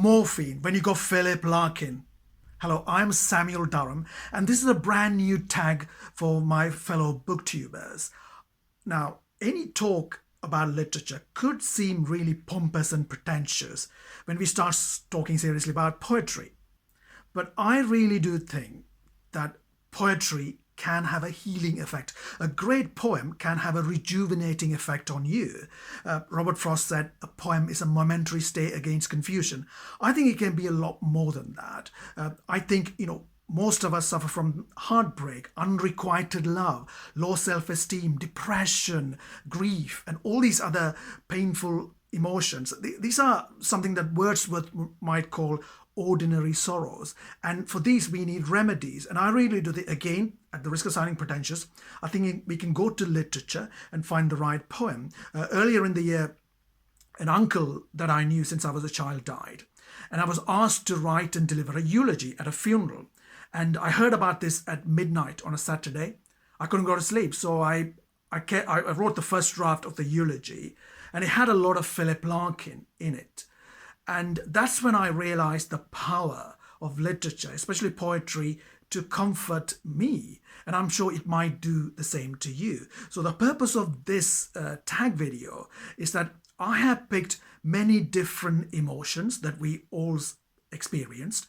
Morphine, when you got Philip Larkin. Hello, I'm Samuel Durham, and this is a brand new tag for my fellow booktubers. Now, any talk about literature could seem really pompous and pretentious when we start talking seriously about poetry. But I really do think that poetry can have a healing effect. A great poem can have a rejuvenating effect on you. Robert Frost said, a poem is a momentary stay against confusion. I think it can be a lot more than that. I think, most of us suffer from heartbreak, unrequited love, low self-esteem, depression, grief, and all these other painful emotions. These are something that Wordsworth might call ordinary sorrows, and for these we need remedies. And I really do think, again, at the risk of sounding pretentious, I think we can go to literature and find the right poem. Earlier in the year, an uncle that I knew since I was a child died, and I was asked to write and deliver a eulogy at a funeral. And I heard about this at midnight on a Saturday. I couldn't go to sleep, so I wrote the first draft of the eulogy, and it had a lot of Philip Larkin in it. And that's when I realized the power of literature, especially poetry, to comfort me. And I'm sure it might do the same to you. So the purpose of this tag video is that I have picked many different emotions that we all experienced.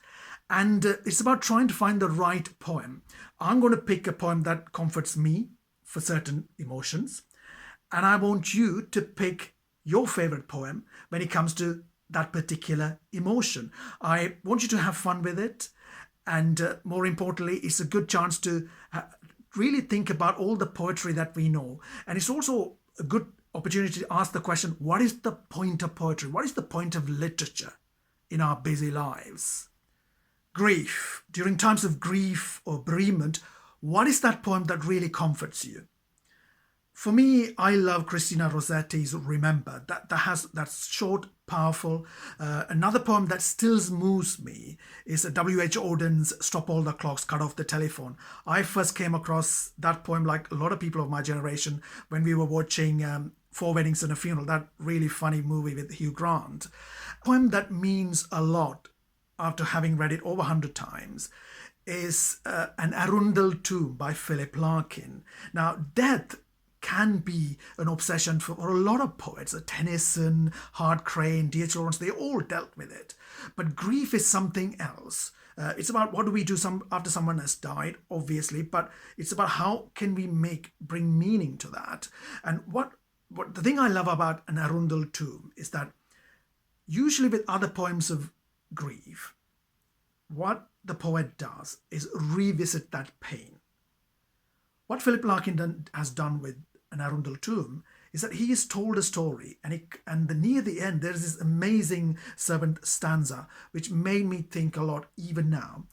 And it's about trying to find the right poem. I'm going to pick a poem that comforts me for certain emotions. And I want you to pick your favorite poem when it comes to that particular emotion. I want you to have fun with it, and more importantly, it's a good chance to really think about all the poetry that we know. And it's also a good opportunity to ask the question, what is the point of poetry? What is the point of literature in our busy lives? Grief. During times of grief or bereavement, what is that poem that really comforts you? For me, I love Christina Rossetti's Remember. That's short, powerful. Another poem that still moves me is W.H. Auden's Stop All the Clocks, Cut Off the Telephone. I first came across that poem, like a lot of people of my generation, when we were watching Four Weddings and a Funeral, that really funny movie with Hugh Grant. A poem that means a lot after having read it over 100 times is An Arundel Tomb by Philip Larkin. Now, death can be an obsession for a lot of poets. Tennyson, Hart Crane, D.H. Lawrence, they all dealt with it. But grief is something else. It's about what do we do after someone has died, obviously, but it's about how can we bring meaning to that. And what the thing I love about An Arundel Tomb is that usually with other poems of grief, what the poet does is revisit that pain. What Philip Larkin has done with An Arundel Tomb is that he has told a story, and near the end there's this amazing servant stanza which made me think a lot even now.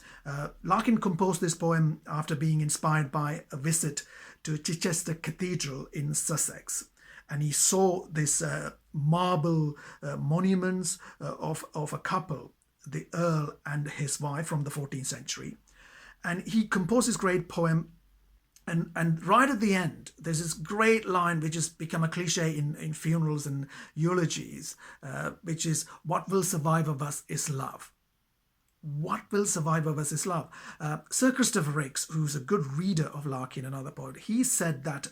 Larkin composed this poem after being inspired by a visit to Chichester Cathedral in Sussex, and he saw this marble monuments of a couple, the Earl and his wife from the 14th century, and he composed this great poem. And right at the end, there's this great line which has become a cliche in funerals and eulogies, which is, what will survive of us is love. What will survive of us is love. Sir Christopher Ricks, who's a good reader of Larkin, another poet, he said that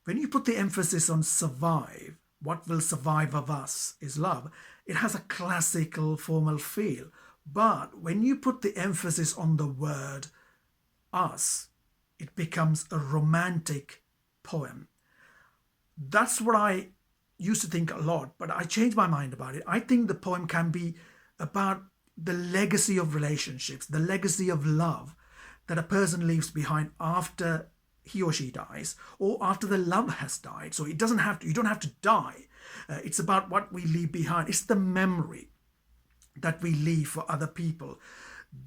when you put the emphasis on survive, what will survive of us is love, it has a classical formal feel. But when you put the emphasis on the word us, it becomes a romantic poem. That's what I used to think a lot, but I changed my mind about it. I think the poem can be about the legacy of relationships, the legacy of love that a person leaves behind after he or she dies, or after the love has died. So you don't have to die. It's about what we leave behind. It's the memory that we leave for other people.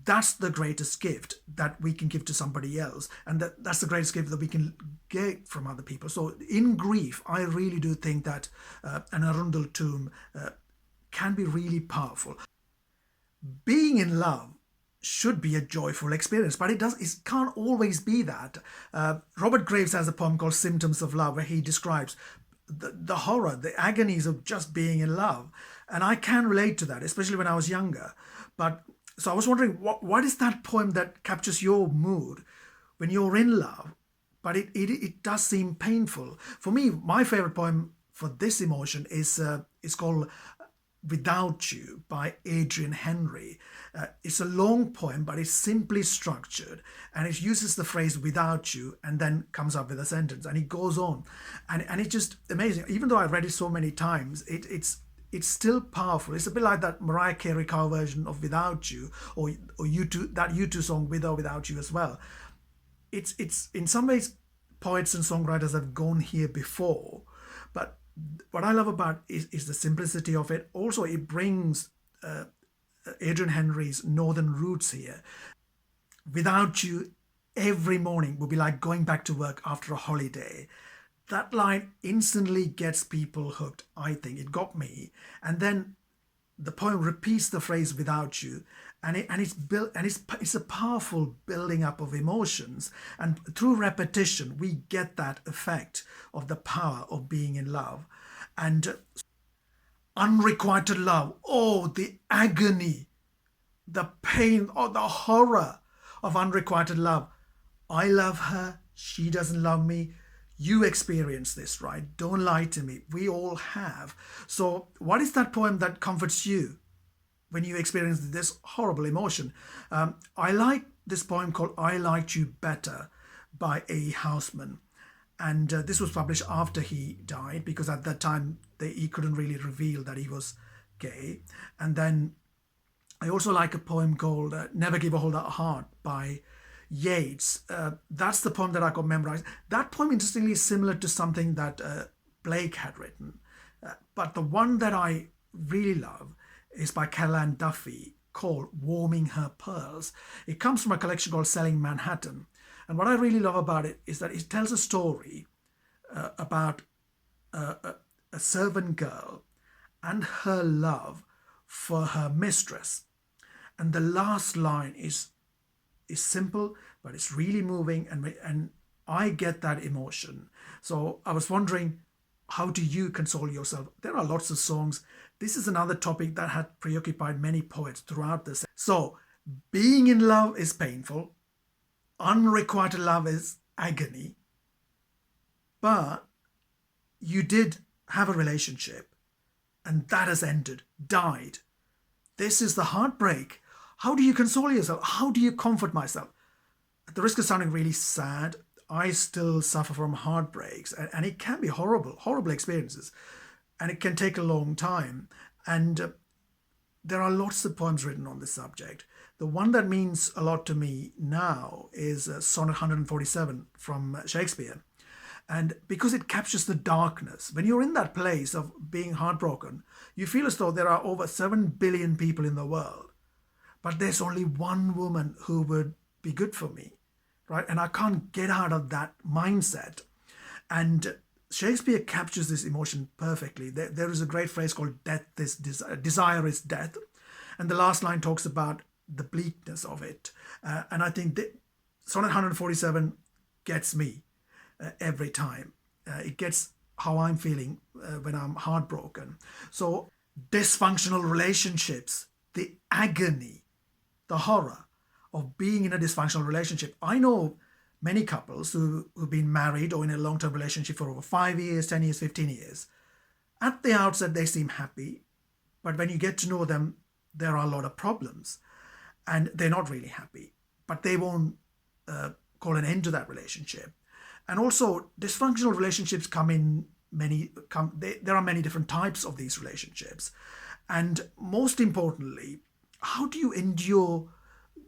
That's the greatest gift that we can give to somebody else, and that's the greatest gift that we can get from other people. So in grief, I really do think that An Arundel Tomb can be really powerful. Being in love should be a joyful experience, but it can't always be that. Robert Graves has a poem called Symptoms of Love, where he describes the horror, the agonies of just being in love. And I can relate to that, especially when I was younger. But so I was wondering, what is that poem that captures your mood when you're in love, but it does seem painful? For me, my favorite poem for this emotion is called Without You by Adrian Henry. It's a long poem, but it's simply structured, and it uses the phrase without you and then comes up with a sentence, and it goes on, and it's just amazing. Even though I've read it so many times, it's still powerful. It's a bit like that Mariah Carey cover version of Without You, or U2, that U2 song With or Without You as well. It's in some ways, poets and songwriters have gone here before, but what I love about is the simplicity of it. Also, it brings Adrian Henry's northern roots here. Without you, every morning would be like going back to work after a holiday. That line instantly gets people hooked. I think it got me. And then the poem repeats the phrase "without you," and it's a powerful building up of emotions. And through repetition, we get that effect of the power of being in love. And unrequited love, oh, the agony, the pain, oh, the horror of unrequited love. I love her, she doesn't love me. You experience this, right? Don't lie to me. We all have. So what is that poem that comforts you when you experience this horrible emotion? I like this poem called I Liked You Better by A. Houseman. And this was published after he died, because at that time he couldn't really reveal that he was gay. And then I also like a poem called Never Give a Whole Heart by Yeats. That's the poem that I got memorized. That poem, interestingly, is similar to something that Blake had written. But the one that I really love is by Caroline Duffy, called Warming Her Pearls. It comes from a collection called Selling Manhattan. And what I really love about it is that it tells a story about a servant girl and her love for her mistress. And the last line is simple, but it's really moving, and I get that emotion. So I was wondering, how do you console yourself? There are lots of songs. This is another topic that had preoccupied many poets throughout this. So being in love is painful. Unrequited love is agony. But you did have a relationship, and that has ended, died. This is the heartbreak. How do you console yourself? How do you comfort myself? At the risk of sounding really sad, I still suffer from heartbreaks, and it can be horrible, horrible experiences, and it can take a long time. And there are lots of poems written on this subject. The one that means a lot to me now is Sonnet 147 from Shakespeare. And because it captures the darkness, when you're in that place of being heartbroken, you feel as though there are over 7 billion people in the world. But there's only one woman who would be good for me, right? And I can't get out of that mindset. And Shakespeare captures this emotion perfectly. There is a great phrase called desire is death. And the last line talks about the bleakness of it. And I think that Sonnet 147 gets me every time. It gets how I'm feeling when I'm heartbroken. So dysfunctional relationships, the agony, the horror of being in a dysfunctional relationship. I know many couples who've been married or in a long-term relationship for over 5 years, 10 years, 15 years. At the outset, they seem happy, but when you get to know them, there are a lot of problems, and they're not really happy, but they won't call an end to that relationship. And also, dysfunctional relationships there are many different types of these relationships. And most importantly, how do you endure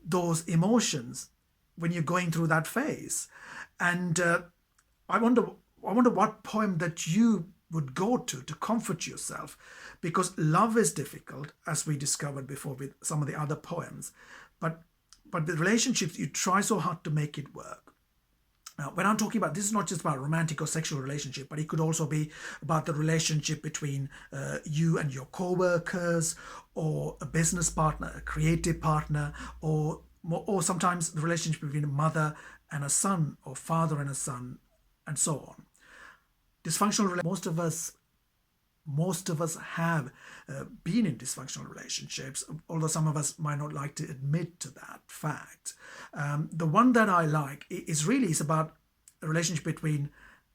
those emotions when you're going through that phase? And I wonder what poem that you would go to comfort yourself, because love is difficult, as we discovered before with some of the other poems, but with relationships, you try so hard to make it work. Now, when I'm talking about, this is not just about romantic or sexual relationship, but it could also be about the relationship between you and your co-workers, or a business partner, a creative partner, or sometimes the relationship between a mother and a son, or father and a son, and so on. Most of us have been in dysfunctional relationships, although some of us might not like to admit to that fact. The one that I like is about a relationship between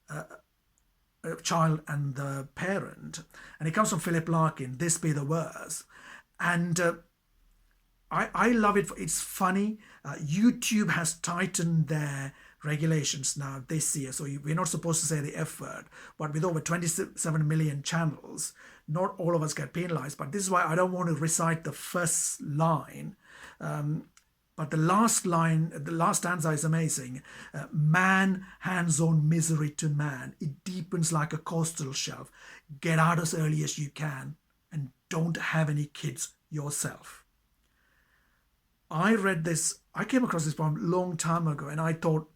a child and the parent, and it comes from Philip Larkin, This Be the Worst. And I love it. It's funny. YouTube has tightened their regulations now this year, so we're not supposed to say the F word, but with over 27 million channels, not all of us get penalized. But this is why I don't want to recite the first line, but the last line, the last stanza is amazing. Man hands on misery to man, it deepens like a coastal shelf. Get out as early as you can and don't have any kids yourself. I came across this poem a long time ago, and I thought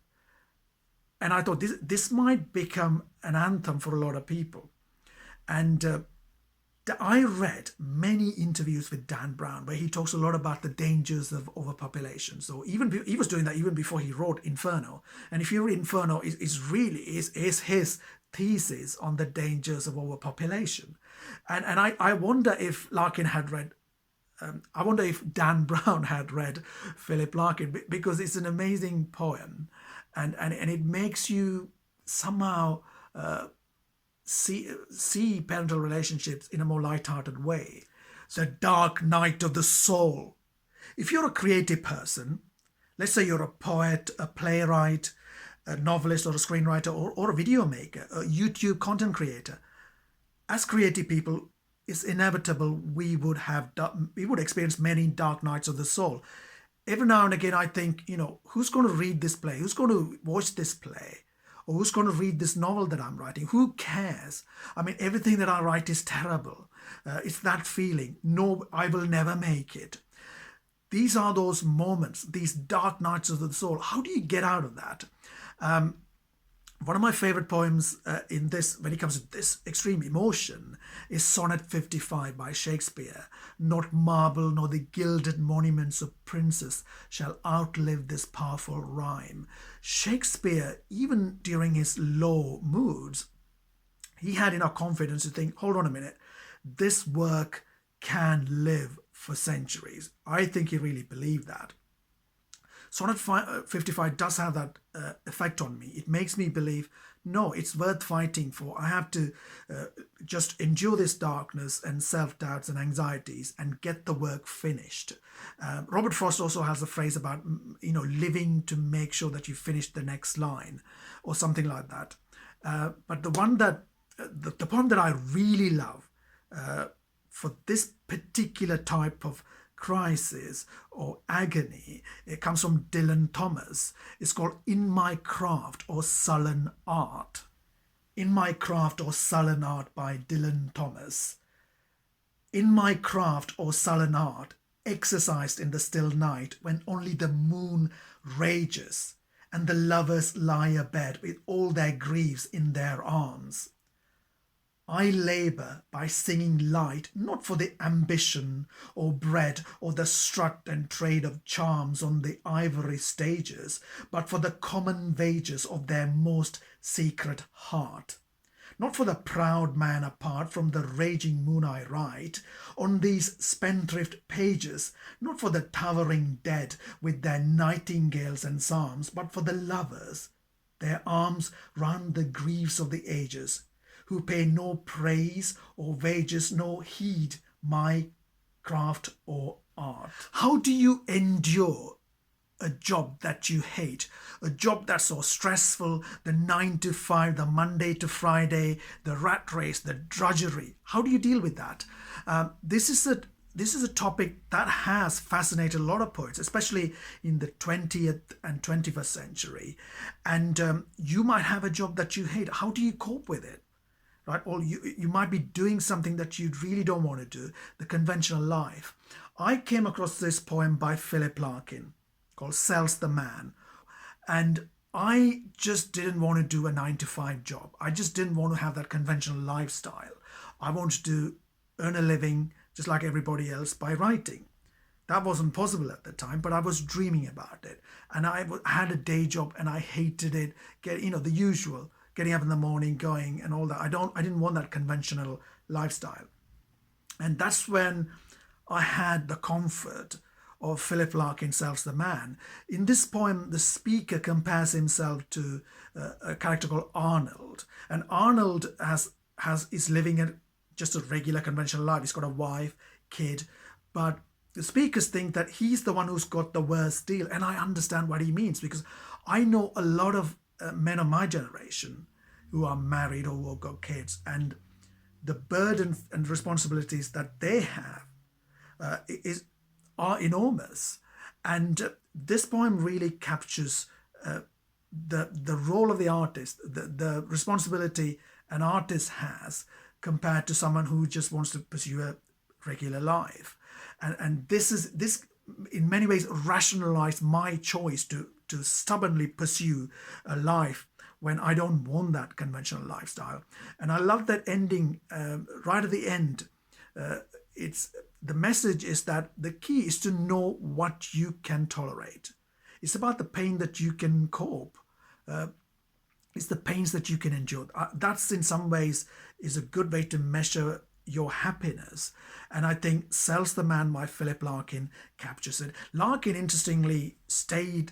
this might become an anthem for a lot of people. And I read many interviews with Dan Brown where he talks a lot about the dangers of overpopulation. So he was doing that even before he wrote Inferno. And if you read Inferno, is his thesis on the dangers of overpopulation. And I wonder if Larkin had read. I wonder if Dan Brown had read Philip Larkin, because it's an amazing poem. And it makes you somehow see parental relationships in a more light-hearted way. The dark night of the soul. If you're a creative person, let's say you're a poet, a playwright, a novelist or a screenwriter or a video maker, a YouTube content creator, as creative people, it's inevitable we would experience many dark nights of the soul. Every now and again, I think, who's going to read this play? Who's going to watch this play? Or who's going to read this novel that I'm writing? Who cares? I mean, everything that I write is terrible. It's that feeling. No, I will never make it. These are those moments, these dark nights of the soul. How do you get out of that? One of my favorite poems when it comes to this extreme emotion, is Sonnet 55 by Shakespeare. Not marble nor the gilded monuments of princes shall outlive this powerful rhyme. Shakespeare, even during his low moods, he had enough confidence to think, hold on a minute, this work can live for centuries. I think he really believed that. Sonnet 55 does have that effect on me. It makes me believe, no, it's worth fighting for. I have to just endure this darkness and self-doubts and anxieties and get the work finished. Robert Frost also has a phrase about, living to make sure that you finish the next line or something like that. But the poem that I really love for this particular type of crisis or agony, it comes from Dylan Thomas. It's called In My Craft or Sullen Art. In My Craft or Sullen Art by Dylan Thomas. In my craft or sullen art, exercised in the still night when only the moon rages and the lovers lie abed with all their griefs in their arms. I labour by singing light, not for the ambition or bread or the strut and trade of charms on the ivory stages, but for the common wages of their most secret heart. Not for the proud man apart from the raging moon I write on these spendthrift pages, not for the towering dead with their nightingales and psalms, but for the lovers, their arms round the griefs of the ages, who pay no praise or wages, no heed my craft or art. How do you endure a job that you hate, a job that's so stressful, the 9 to 5, the Monday to Friday, the rat race, the drudgery? How do you deal with that? This is a topic that has fascinated a lot of poets, especially in the 20th and 21st century. And you might have a job that you hate. How do you cope with it? Right? Or you might be doing something that you really don't want to do, the conventional life. I came across this poem by Philip Larkin called Sells the Man. And I just didn't want to do a 9-to-5 job. I just didn't want to have that conventional lifestyle. I wanted to earn a living just like everybody else by writing. That wasn't possible at the time, but I was dreaming about it. And I had a day job and I hated it. The usual. getting up in the morning, going and all that. I didn't want that conventional lifestyle. And that's when I had the comfort of Philip Larkin Self's The Man. In this poem, the speaker compares himself to a character called Arnold. And Arnold is living just a regular conventional life. He's got a wife, kid, but the speakers think that he's the one who's got the worst deal. And I understand what he means, because I know a lot of men of my generation who are married or who have got kids, and the burden and responsibilities that they have are enormous. And this poem really captures the role of the artist, the responsibility an artist has compared to someone who just wants to pursue a regular life. And this in many ways rationalized my choice to stubbornly pursue a life when I don't want that conventional lifestyle. And I love that ending right at the end. The message is that the key is to know what you can tolerate. It's about the pain that you can cope. It's the pains that you can endure. That's in some ways is a good way to measure your happiness. And I think Self's The Man by Philip Larkin captures it. Larkin, interestingly, stayed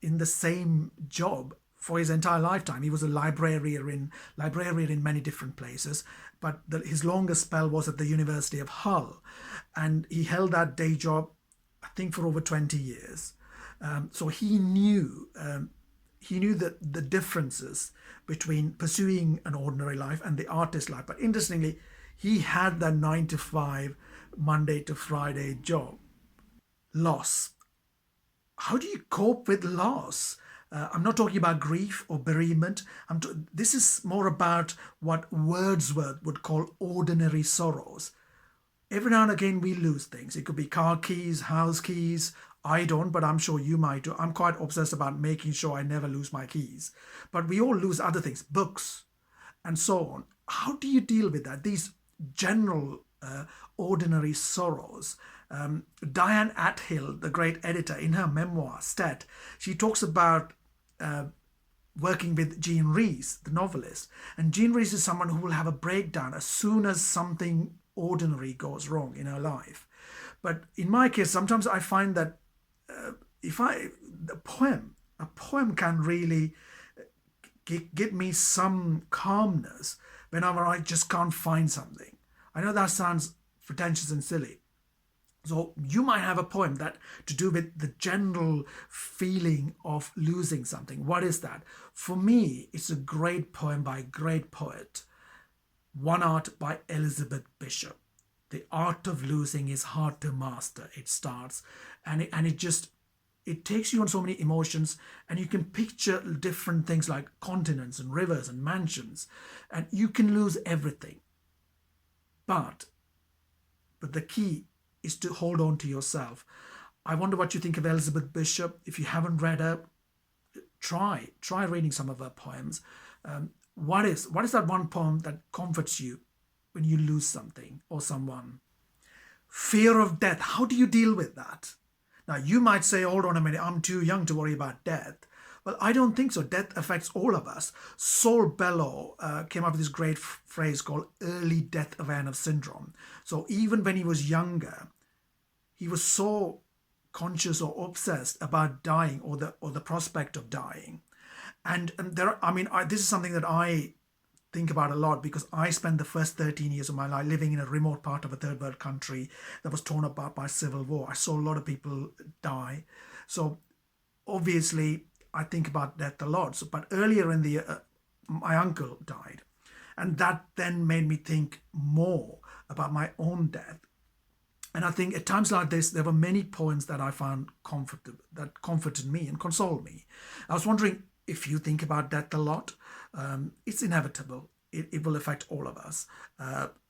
in the same job for his entire lifetime. He was a librarian in many different places, but his longest spell was at the University of Hull. And he held that day job, I think, for over 20 years. So he knew that the differences between pursuing an ordinary life and the artist life. But interestingly, he had that 9 to 5, Monday to Friday job. Loss. How do you cope with loss? I'm not talking about grief or bereavement. This is more about what Wordsworth would call ordinary sorrows. Every now and again we lose things. It could be car keys, house keys. I don't, but I'm sure you might do. I'm quite obsessed about making sure I never lose my keys. But we all lose other things, books, and so on. How do you deal with that? These general ordinary sorrows. Diane Athill, the great editor, in her memoir, Stet, she talks about working with Jean Rhys, the novelist. And Jean Rhys is someone who will have a breakdown as soon as something ordinary goes wrong in her life. But in my case, sometimes I find that a poem can really give me some calmness whenever I just can't find something. I know that sounds pretentious and silly. So you might have a poem that to do with the general feeling of losing something. What is that? For me, it's a great poem by a great poet. One Art by Elizabeth Bishop. The art of losing is hard to master, it starts. And it takes you on so many emotions, and you can picture different things like continents and rivers and mansions, and you can lose everything. But the key is to hold on to yourself. I wonder what you think of Elizabeth Bishop. If you haven't read her, try reading some of her poems. What is that one poem that comforts you when you lose something or someone? Fear of death. How do you deal with that? Now, you might say, hold on a minute, I'm too young to worry about death. Well, I don't think so. Death affects all of us. Saul Bellow came up with this great phrase called early death awareness syndrome. So even when he was younger, he was so conscious or obsessed about dying or the prospect of dying. And this is something that I think about a lot, because I spent the first 13 years of my life living in a remote part of a third world country that was torn apart by civil war. I saw a lot of people die. So obviously I think about death a lot. But earlier in the year, my uncle died. And that then made me think more about my own death. And I think at times like this, there were many poems that I found that comforted me and consoled me. I was wondering if you think about death a lot. It's inevitable. It will affect all of us,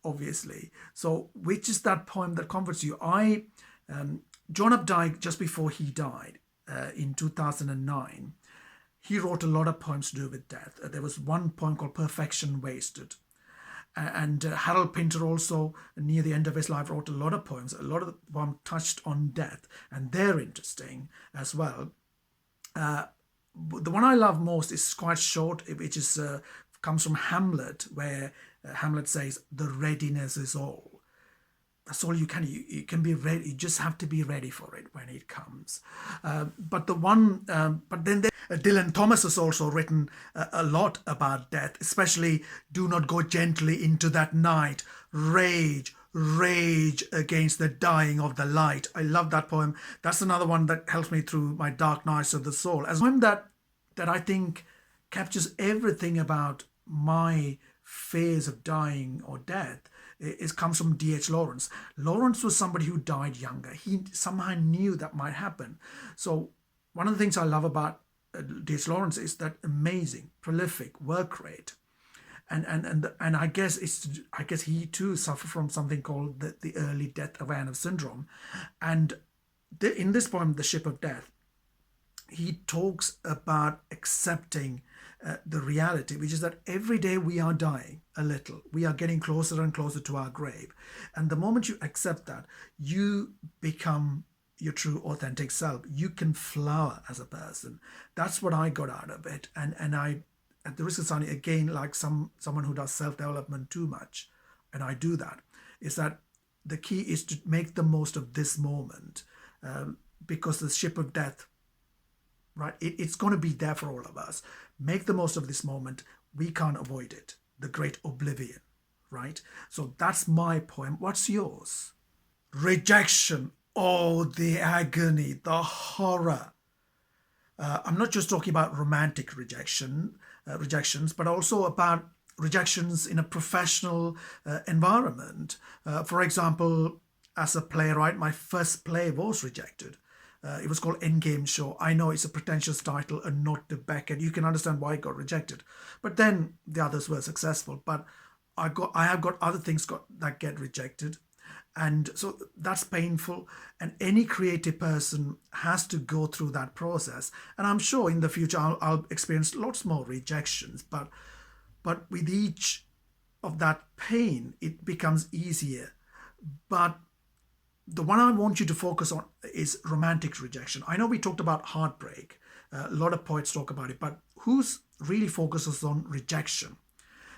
obviously. So which is that poem that comforts you? John Updike, just before he died in 2009, he wrote a lot of poems to do with death. There was one poem called Perfection Wasted. And Harold Pinter also, near the end of his life, wrote a lot of poems. A lot of them touched on death, and they're interesting as well. the one I love most is quite short, which is comes from Hamlet, where Hamlet says, "The readiness is all." That's all you can. You can be ready. You just have to be ready for it when it comes. But then Dylan Thomas has also written a lot about death, especially "Do not go gently into that night. Rage, rage against the dying of the light." I love that poem. That's another one that helps me through my dark nights of the soul. As a poem that I think captures everything about my fears of dying or death. It comes from D.H. Lawrence. Lawrence was somebody who died younger. He somehow knew that might happen. So one of the things I love about D.H. Lawrence is that amazing, prolific work rate. And I guess he too suffered from something called the early death awareness syndrome. And in this poem, The Ship of Death, he talks about accepting the reality, which is that every day we are dying a little. We are getting closer and closer to our grave. And the moment you accept that, you become your true authentic self. You can flower as a person. That's what I got out of it. And I, at the risk of sounding again like someone who does self-development too much, and I do that, is that the key is to make the most of this moment, because the ship of death, right, it's going to be there for all of us. Make the most of this moment. We can't avoid it. The great oblivion, right? So that's my poem. What's yours? Rejection. Oh, the agony, the horror. I'm not just talking about romantic rejections, but also about rejections in a professional environment. For example, as a playwright, my first play was rejected. It was called Endgame Show. I know it's a pretentious title, a nod to Beckett. You can understand why it got rejected. But then the others were successful. But I have got other things that get rejected. And so that's painful. And any creative person has to go through that process. And I'm sure in the future I'll experience lots more rejections. But with each of that pain, it becomes easier. But the one I want you to focus on is romantic rejection. I know we talked about heartbreak. A lot of poets talk about it, but who's really focuses on rejection?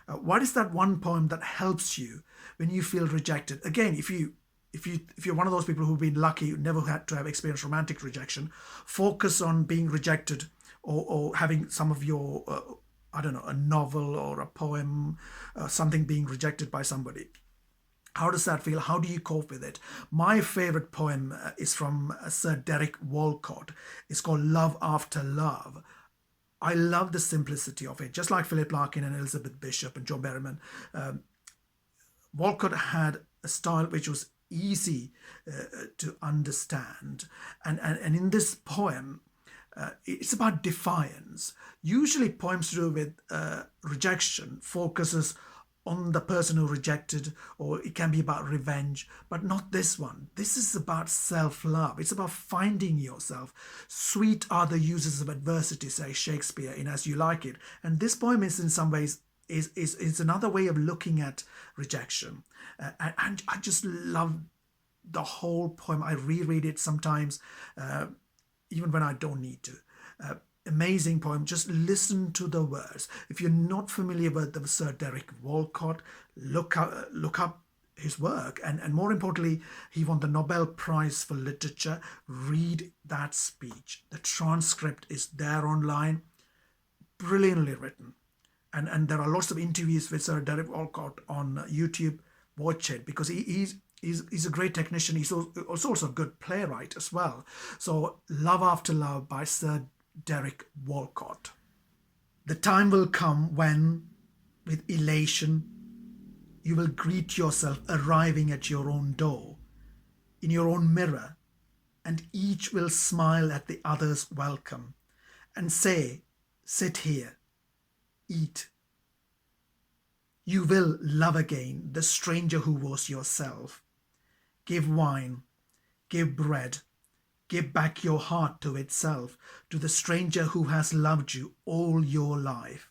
What is that one poem that helps you when you feel rejected? Again, if you're one of those people who've been lucky, who never had to have experienced romantic rejection, focus on being rejected or having some of your, I don't know, a novel or a poem, something being rejected by somebody. How does that feel? How do you cope with it? My favorite poem is from Sir Derek Walcott. It's called Love After Love. I love the simplicity of it. Just like Philip Larkin and Elizabeth Bishop and Joe Berryman, Walcott had a style which was easy to understand. And in this poem, it's about defiance. Usually poems to do with rejection focuses on the person who rejected, or it can be about revenge, but not this one. This is about self-love. It's about finding yourself. Sweet are the uses of adversity, says Shakespeare in As You Like It. And this poem is in some ways is another way of looking at rejection. And I just love the whole poem. I reread it sometimes, even when I don't need to. Amazing poem. Just listen to the words. If you're not familiar with the Sir Derek Walcott, look up his work. And more importantly, he won the Nobel Prize for Literature. Read that speech. The transcript is there online. Brilliantly written. And there are lots of interviews with Sir Derek Walcott on YouTube. Watch it, because he's a great technician. He's also a good playwright as well. So Love After Love by Sir Derek Walcott. The time will come when, with elation, you will greet yourself arriving at your own door, in your own mirror, and each will smile at the other's welcome and say, "Sit here, eat." You will love again the stranger who was yourself. Give wine, give bread, give back your heart to itself, to the stranger who has loved you all your life,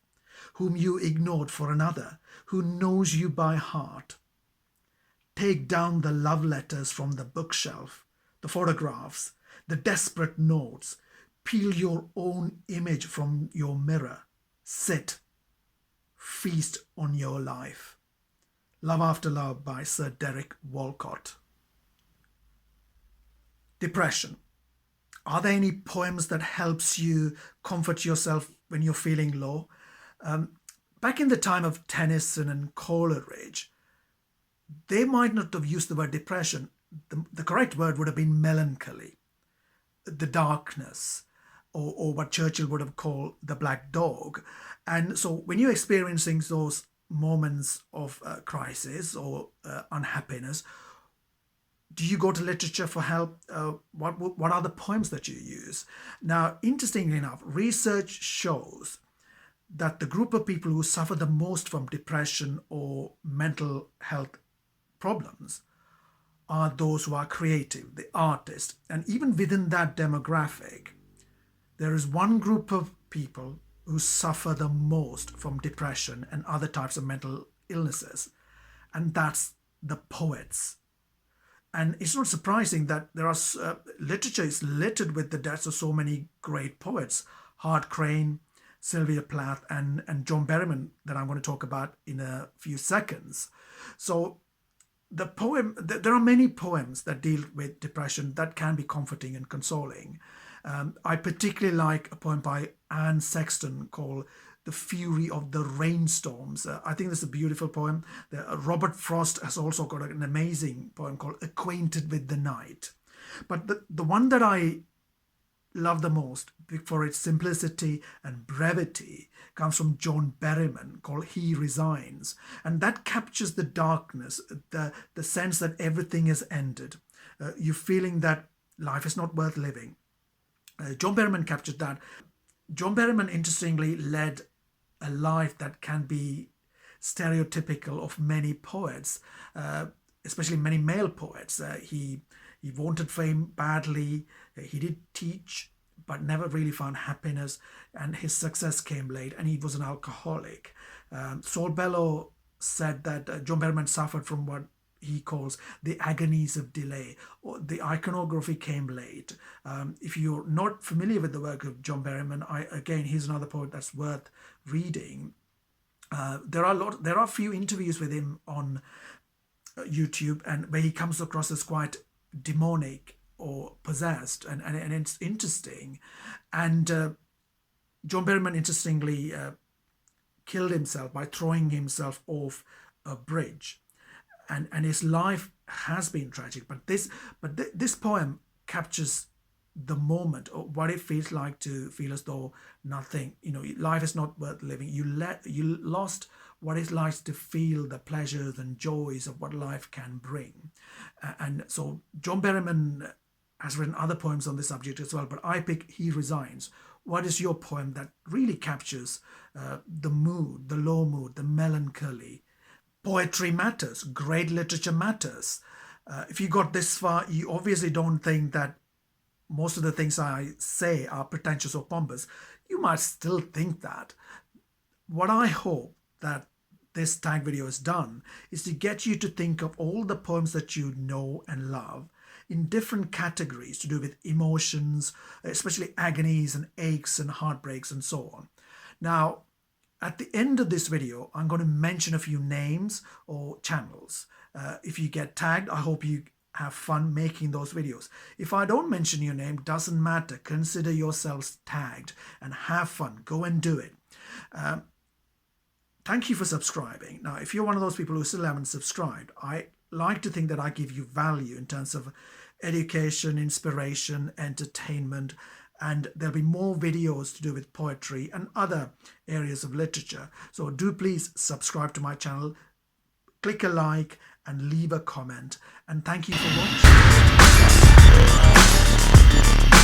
whom you ignored for another, who knows you by heart. Take down the love letters from the bookshelf, the photographs, the desperate notes. Peel your own image from your mirror. Sit. Feast on your life. Love After Love by Sir Derek Walcott. Depression. Are there any poems that helps you comfort yourself when you're feeling low? Back in the time of Tennyson and Coleridge, they might not have used the word depression. The correct word would have been melancholy, the darkness, or what Churchill would have called the black dog. And so when you're experiencing those moments of crisis or unhappiness, do you go to literature for help? What are the poems that you use? Now, interestingly enough, research shows that the group of people who suffer the most from depression or mental health problems are those who are creative, the artists. And even within that demographic, there is one group of people who suffer the most from depression and other types of mental illnesses, and that's the poets. And it's not surprising that there are literature is littered with the deaths of so many great poets: Hart Crane, Sylvia Plath, and John Berryman, that I'm going to talk about in a few seconds. So there are many poems that deal with depression that can be comforting and consoling. I particularly like a poem by Anne Sexton called The Fury of the Rainstorms. I think this is a beautiful poem. Robert Frost has also got an amazing poem called Acquainted with the Night. But the one that I love the most for its simplicity and brevity comes from John Berryman, called He Resigns. And that captures the darkness, the sense that everything has ended. You feeling that life is not worth living. John Berryman captured that. John Berryman, interestingly, led a life that can be stereotypical of many poets, especially many male poets. He wanted fame badly. He did teach, but never really found happiness. And his success came late, and he was an alcoholic. Saul Bellow said that John Berryman suffered from what he calls the agonies of delay, or the iconography came late. If you're not familiar with the work of John Berryman, again, he's another poet that's worth reading. There are a few interviews with him on YouTube, and where he comes across as quite demonic or possessed, and it's interesting. And John Berryman, interestingly, killed himself by throwing himself off a bridge. And his life has been tragic, but this poem captures the moment, or what it feels like to feel as though nothing, life is not worth living. You lost what it's like to feel the pleasures and joys of what life can bring. And so John Berryman has written other poems on this subject as well, but I pick He Resigns. What is your poem that really captures the mood, the low mood, the melancholy? Poetry matters. Great literature matters. If you got this far, you obviously don't think that most of the things I say are pretentious or pompous. You might still think that. What I hope that this tag video has done is to get you to think of all the poems that you know and love in different categories to do with emotions, especially agonies and aches and heartbreaks and so on. Now, at the end of this video, I'm going to mention a few names or channels. If you get tagged, I hope you have fun making those videos. If I don't mention your name, doesn't matter. Consider yourselves tagged and have fun. Go and do it. Thank you for subscribing. Now, if you're one of those people who still haven't subscribed, I like to think that I give you value in terms of education, inspiration, entertainment, and there'll be more videos to do with poetry and other areas of literature. So do please subscribe to my channel, click a like, and leave a comment. And thank you for watching.